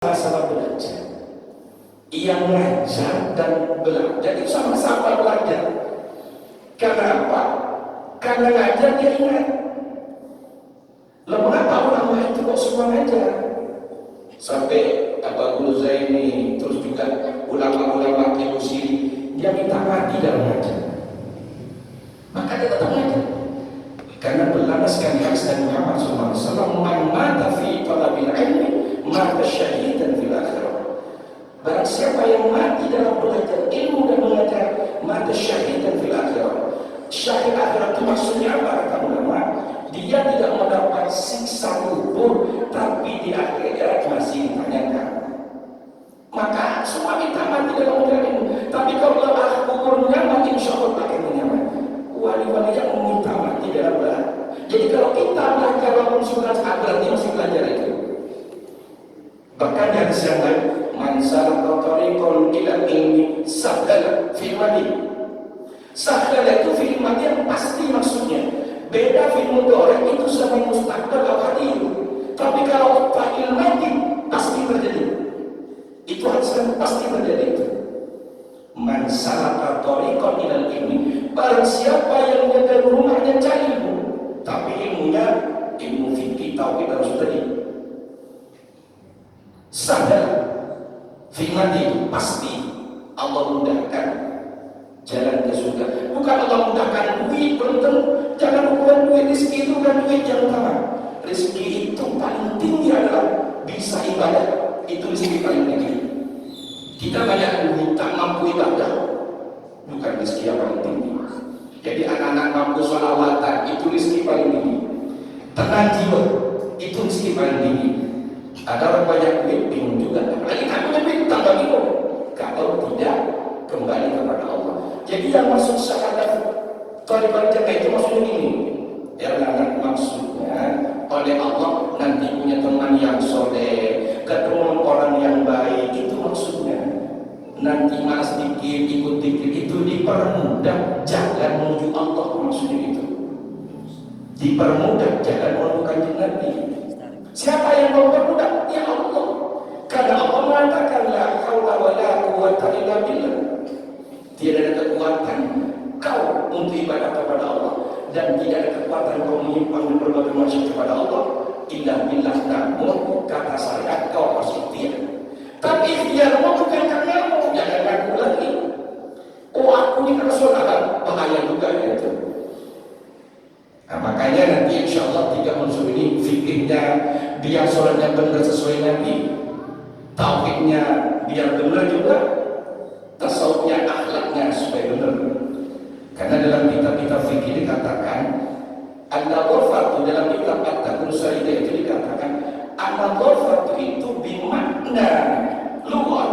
masalah belajar. Ia mengajar dan belajar itu sama-sama belajar. Karena apa? Karena ngajar dia ingat. Lalu mengapa ulama itu kok semua ngajar? Sampai Abu Zaini terus juga ulama-ulama Busiri dia minta mati dalam ngajar. Maka dia tetap ngajar. Karena berlandaskan hadis dari Muhammad SAW, "Man mata fi talabil ilmi, mata syahidan fil akhirah." Barang siapa yang mati dalam belajar ilmu dan mengajar, mata syahidan fil akhirah. Syahid akhirat itu maksudnya apa kata ulama? Dia tidak mendapat siksa kubur, tapi di akhirat masih ditanyakan. Maka semua kita mati dalam belajar ilmu. Tapi kalau Allah kuburnya mati, insya Allah pakai nyaman. Wali-wali yang meminta mati dalam belajar. Jadi kalau kita belajar walaupun sudah berarti masih belajar itu. Bahkan dari yang lain, man salaka tariqan ila ilmi sahhala fil madi. Sahhala itu fil madi yang pasti maksudnya. Beda fil mudhari itu sama mustaqbal atau hadir. Tapi kalau fa'il madi pasti terjadi. Itu harus pasti terjadi itu. Man salaka tariqan ila ilmi. Barang siapa yang menjaga rumahnya cari ilmu, tapi ilmunya ilmu fikih tauhid harus tadi. Sadar firman itu pasti Allah mudahkan jalan ke surga. Bukan Allah mudahkan duit, belum jangan ukuran duit. Rezeki itu bukan duit yang utama. Rezeki itu paling tinggi adalah bisa ibadah. Itu rezeki paling tinggi. Kita banyak duit tak mampu ibadah, bukan rezeki yang paling tinggi. Jadi anak-anak mampu sholawatan itu rezeki paling tinggi. Tenang jiwa itu rezeki paling tinggi. Ada orang banyak duit bingung juga. Apalagi tak punya duit tambah bingung. Kalau tidak kembali kepada Allah. Jadi yang masuk syahadat tariqat jannah itu maksudnya ini. Ya anak maksudnya oleh Allah nanti punya teman yang soleh, ketemu orang yang baik, itu maksudnya. Nanti malas dikit, ikut dikit, itu dipermudah jalan menuju Allah, maksudnya itu. Dipermudah jalan menuju kanjeng Nabi. Siapa yang mempermudah? Ya Allah. Karena Allah mengatakan la haula wala quwwata illa billah. Tidak ada kekuatan kau untuk ibadah kepada Allah dan tidak ada kekuatan kau menyimpang dan berbagai maksiat kepada Allah illa billah. Namun kata syariat kau harus ikhtiar. Tapi ikhtiarmu bukan karenamu, jangan ragu lagi. Oh aku ini karena saudara, bahaya juga itu. Nah, makanya nanti insya Allah 3 unsur ini fikihnya biar sholatnya benar sesuai Nabi, tauhidnya biar benar juga, tasawufnya akhlaknya supaya benar. Karena dalam kitab-kitab fikih dikatakan an-nadhafatu, dalam kitab At-Taqrib Saridah itu dikatakan an-nadhafatu itu bimakna lughah.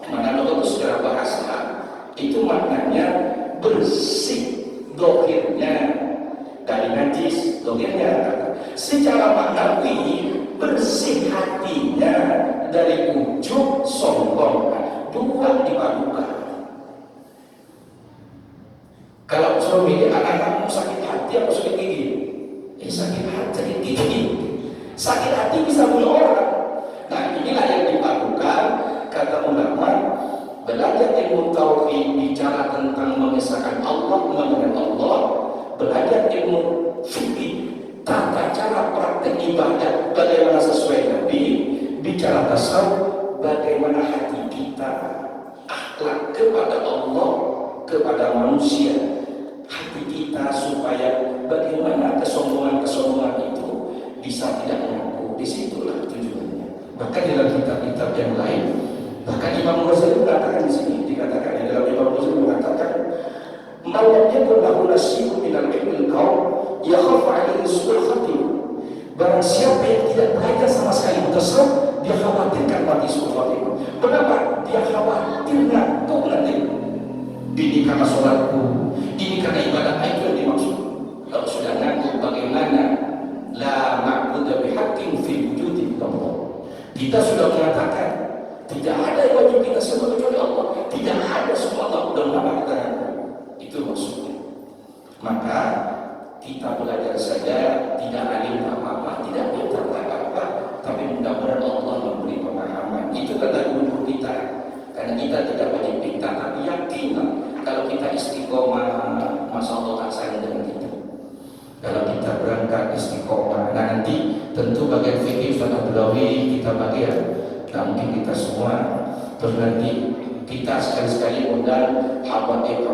Mana lughah itu secara bahasa itu maknanya bersih dohirnya dari najis, dohirnya. Secara maknawi bersih hatinya dari ujub sombong. Dua dipadukan. Kalau suami anak-anakmu sakit hati atau sakit gigi? Sakit hati, sakit gigi. Sakit hati bisa bunuh orang. Nah inilah yang dipadukan kata ulama. Belajar ilmu tauhid bicara tentang mengesahkan Allah, mengenal Allah. Belajar ilmu fikih tata cara praktek ibadah bagaimana sesuai Nabi. Bicara tasawuf bagaimana hati kita, akhlak kepada Allah, kepada manusia, hati kita supaya bagaimana kesombongan itu bisa tidak mengaku. Disitulah tujuannya. Bahkan dalam kitab-kitab yang lain, bahkan Imam Ghazali mengatakan di sini, dikatakan dalam Imam Ghazali mengatakan, "Man yakun lahu nasibun minal ilmil qaum yakhafu 'alaihi su'ul khatim." Barang siapa yang tidak belajar sama sekali tasawuf, dia khawatirkan mati su'ul khatim. Kenapa? Dia khawatir ngantuk nanti. Ini karena sholatku, ini karena ibadah, itu yang dimaksud. Kalau sudah ngantuk bagaimana? La ma'budu bihaqqin fi wujudi Allah. Kita sudah mengatakan tidak ada yang wajib kita sembah kecuali Allah. Tidak ada semua Allah dan nama kita. Itu maksudnya. Maka kita belajar saja, tidak alim apa-apa, tidak pintar apa-apa, tapi mudah-mudahan Allah memberi pemahaman Irfan Abdulawi kita bagian. Nah mungkin kita semua terus nanti kita sekali-sekali undang habaib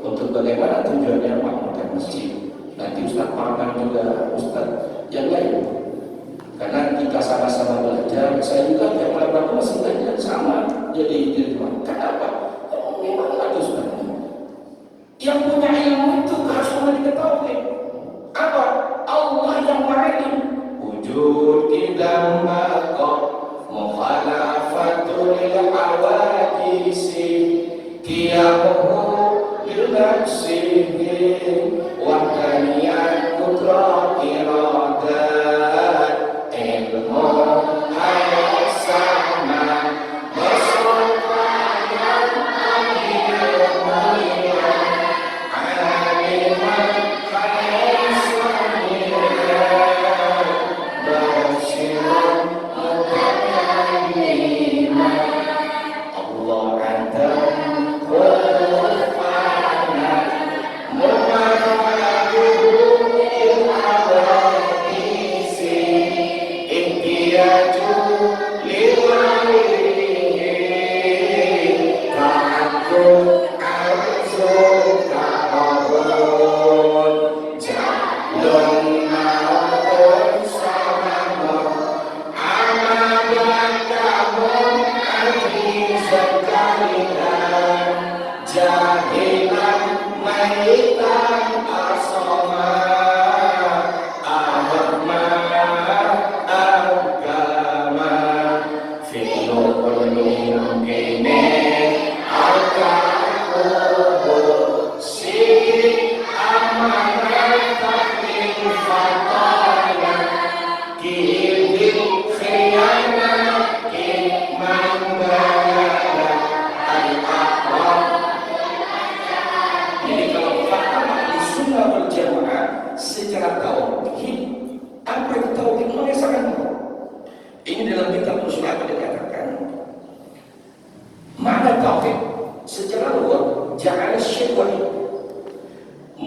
untuk bagaimana tujuannya makmurkan masjid. Nanti Ustaz Parman juga Ustaz yang lain. Karena kita sama-sama belajar, saya juga tiap malam aku masih belajar sama. Jadi kenapa? Memang ada Ustaz. Yang punya ilmu itu harus diketahui. Apa? Allah yang ma'alim. Wujud tidak maqam mukhalafatul hawadisi kiyamuhu bil nafsihi wa kaniyat kudrat iradat ilmu hayat sama masyarakat yang akhir mulia aliman hayat samira bashirun mutaqaddimah Allah antam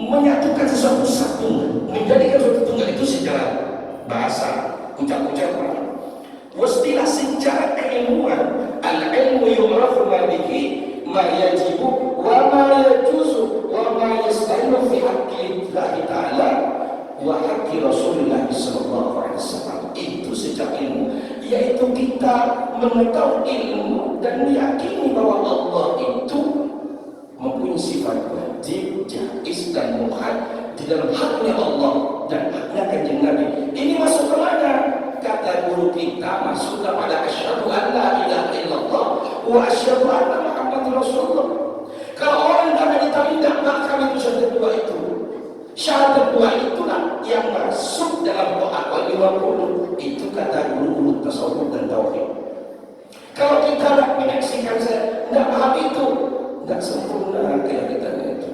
menyatukan sesuatu satu, menjadikan sesuatu tunggal itu secara bahasa, ucap-ucapan. Wastilah secara keilmuan, al-ilmu yu'rafu ma bihi ma yajibu wa ma yajuzu wa ma yastahilu fi haqqi Allah Ta'ala wa haqqi Rasulullah sallallahu alaihi wasallam. Itu secara ilmu, yaitu kita mengetahui ilmu dan meyakini bahwa Allah itu mempunyai sifat wajib, jaiz dan muhal di dalam haknya Allah dan haknya kanjeng Nabi. Ini masuk ke mana? Kata guru kita masuk kepada asyhadu an la ilaha illallah wa asyhadu anna Muhammadar Rasulullah. Kalau orang tidak ditanya maka itu syahadat dua itu. Syahadat dua itulah yang masuk dalam doa 50. Itu kata guru tasawuf dan tauhid. Kalau kita tidak menyaksikan saya tidak paham itu, tidak sempurna keyakinan itu.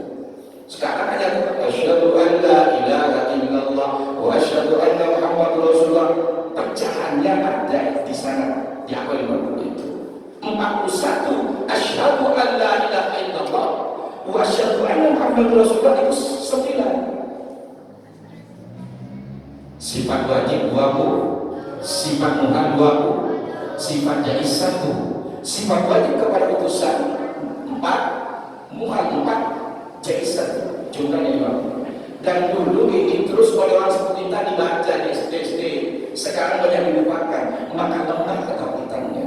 Sekarang hanya asyhadu an la ilaha illallah wa asyhadu anna Muhammadar Rasulullah. Pecahannya ada di sana di awal 50 itu. 41 asyhadu an la ilaha illallah wa asyhadu anna Muhammadar Rasulullah itu 9. Sifat wajib 20, sifat muhal 20, sifat jaiz 1, sifat wajib kepada utusan 4, muhal 4, jaiz 1, jumlahnya 50. Dan dulu ini terus oleh orang seperti kita dibaca di SD, sekarang banyak dilupakan, maka lemah ketauhidannya.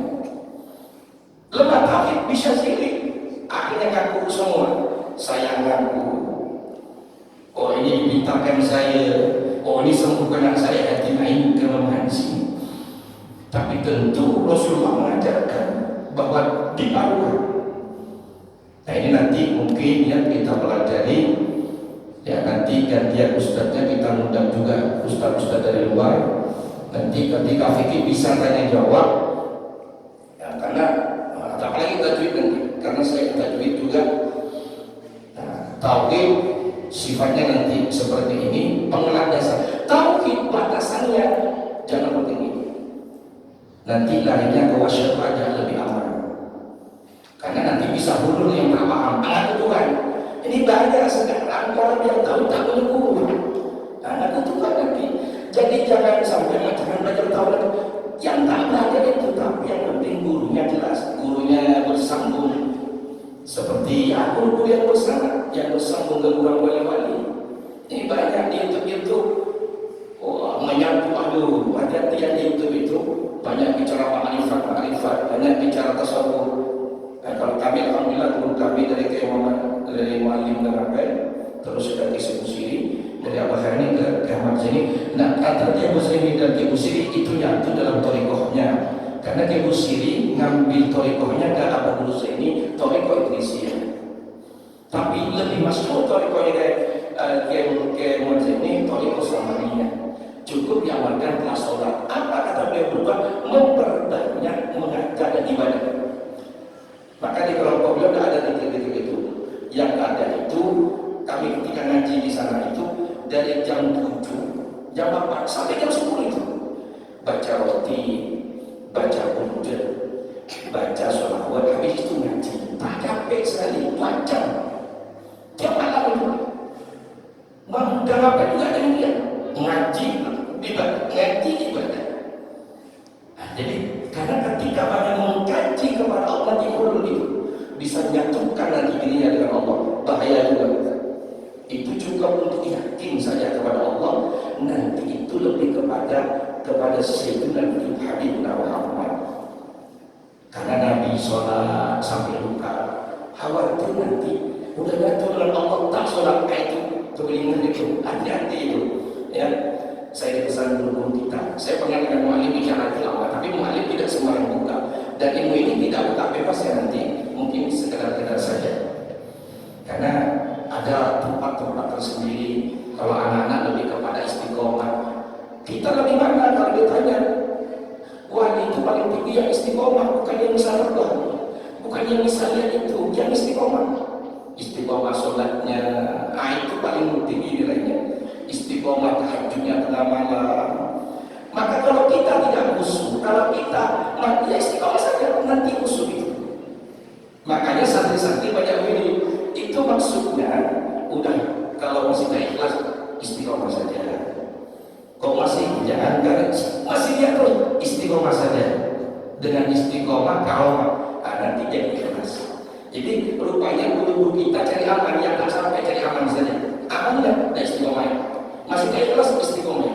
Lemah tauhid bisa sirik, akhirnya ngaku semua. Saya ngaku, oh ini dibintangkan saya, oh ini sembuhkan saya, hati main kelemahan sini. Tapi tentu Rasulullah mengajarkan bahwa dibawa. Nah ini nanti mungkin yang kita pelajari. Ya nanti gantian ustadznya kita undang juga ustadz-ustadz dari luar. Nanti ketika fikih bisa tanya jawab. Ya karena apalagi tajwid nanti, karena saya tajwid juga. Nah, tauhid sifatnya nanti seperti ini, pengelat dasar. Tauhid batasannya jangan seperti ini. Nanti larinya ke wasyat aja lebih aman. Karena nanti bisa hulur yang tak paham. Anak Tuhan. Ini bahaya sekarang orang yang tahu tak punya guru. Anak itu kan nanti. Jadi jangan sampai jangan belajar tauhid yang tak belajar itu, tapi yang penting gurunya jelas, gurunya bersambung. Seperti aku guru yang bersambung ke kurang wali-wali. Ini banyak di YouTube. Oh, menyatu, aduh, hati-hati yang di YouTube itu banyak bicara ma'rifat, banyak bicara tasawuf. Kalau kami alhamdulillah guru kami dari Kiai Muhammad, dari Muallim dan Rabbani, terus sudah Kiai Busiri, dari Abah Hani ke Ahmad Zaini. Nah, antara Kiai Busiri dan Kiai Busiri itu nyatu dalam thariqahnya. Karena Kiai Busiri ngambil thariqahnya ke Abah Zaini, thariqah Idrisiyah. Tapi lebih masuk thariqahnya Kiai Muhammad Zaini, thariqah Samariyah. Cukup diamalkan kelas sholat. Apa kata beliau berubah? Memperbanyak mengajar dan ibadah. Maka di kelompok beliau tidak ada titik-titik itu. Yang ada itu, kami ketika ngaji di sana itu dari jam 7, jam 8 sampai jam 10 itu baca roti, baca burda, baca sholawat, habis itu ngaji. Tak capek sekali, baca tiap malam itu. Maka apa juga dengan dia ngaji ibadah. Nah, jadi karena ketika banyak mengkaji kepada Allah di ulul itu bisa menyatukan nanti dirinya dengan Allah, bahaya juga. Itu juga untuk yakin saja kepada Allah, nanti itu lebih kepada Sayyidina Habib Muhammad. Karena Nabi sholat sampai luka, khawatir nanti udah jatuh dengan Allah tak sholat itu kebelingan itu, hati-hati itu. Ya, saya pesan guru kita. Saya pernah dengan muallim bicara tilawah, tapi muallim tidak sembarang buka. Dan ilmu ini tidak buka bebas ya nanti, mungkin sekedar-kedar saja. Karena ada tempat-tempat tersendiri. Kalau anak-anak lebih kepada istiqomah, kita lebih mana kalau ditanya? Wali itu paling tinggi yang istiqomah, bukan yang misalnya, bukan yang misalnya itu, yang istiqomah. Istiqomah sholatnya, itu paling tinggi nilainya. Istiqomah tahajudnya tengah malam. Maka kalau kita tidak khusyuk, kalau kita ya istiqomah saja, nanti khusyuk itu. Makanya santri-santri banyak ini, itu maksudnya udah kalau masih tak ikhlas istiqomah saja. Kok masih jangan masih dia terus istiqomah saja. Dengan istiqomah kalau nanti jadi ikhlas. Jadi rupanya guru-guru kita cari aman, yang tak sampai cari aman saja. Aman enggak? Nah istiqomah. Masih tak ikhlas istiqomah.